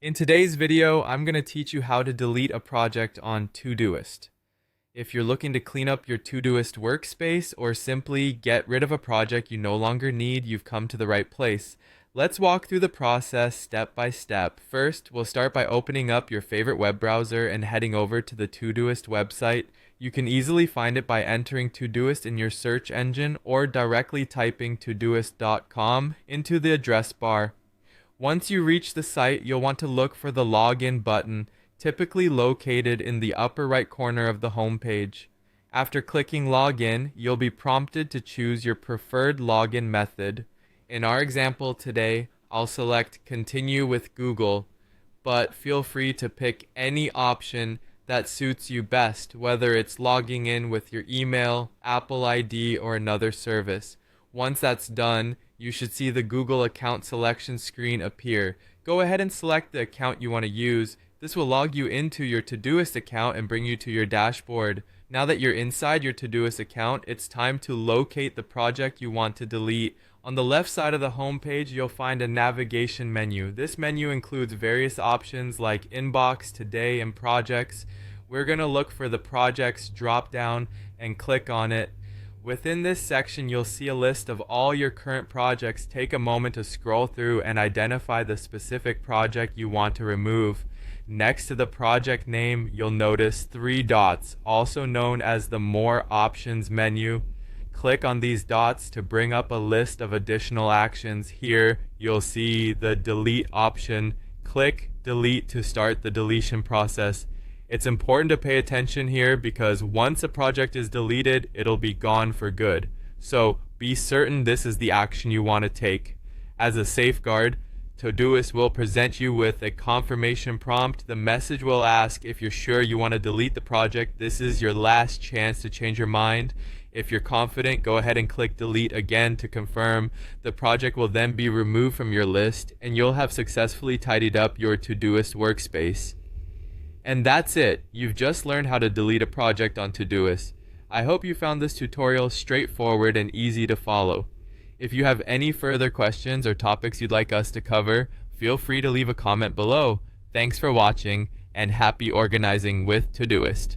In today's video, I'm going to teach you how to delete a project on Todoist. If you're looking to clean up your Todoist workspace or simply get rid of a project you no longer need, you've come to the right place. Let's walk through the process step by step. First, we'll start by opening up your favorite web browser and heading over to the Todoist website. You can easily find it by entering Todoist in your search engine or directly typing todoist.com into the address bar. Once you reach the site, you'll want to look for the login button, typically located in the upper right corner of the home page. After clicking login, you'll be prompted to choose your preferred login method. In our example today, I'll select continue with Google, but feel free to pick any option that suits you best, whether it's logging in with your email, Apple ID, or another service. Once that's done, you should see the Google account selection screen appear. Go ahead and select the account you want to use. This will log you into your Todoist account and bring you to your dashboard. Now that you're inside your Todoist account, it's time to locate the project you want to delete. On the left side of the home page, you'll find a navigation menu. This menu includes various options like Inbox, Today, and Projects. We're going to look for the Projects drop-down and click on it. Within this section, you'll see a list of all your current projects. Take a moment to scroll through and identify the specific project you want to remove. Next to the project name, you'll notice 3 dots, also known as the More Options menu. Click on these dots to bring up a list of additional actions. Here, you'll see the Delete option. Click Delete to start the deletion process. It's important to pay attention here because once a project is deleted, it'll be gone for good. So be certain this is the action you want to take. As a safeguard, Todoist will present you with a confirmation prompt. The message will ask if you're sure you want to delete the project. This is your last chance to change your mind. If you're confident, go ahead and click delete again to confirm. The project will then be removed from your list and you'll have successfully tidied up your Todoist workspace. And that's it. You've just learned how to delete a project on Todoist. I hope you found this tutorial straightforward and easy to follow. If you have any further questions or topics you'd like us to cover, feel free to leave a comment below. Thanks for watching and happy organizing with Todoist.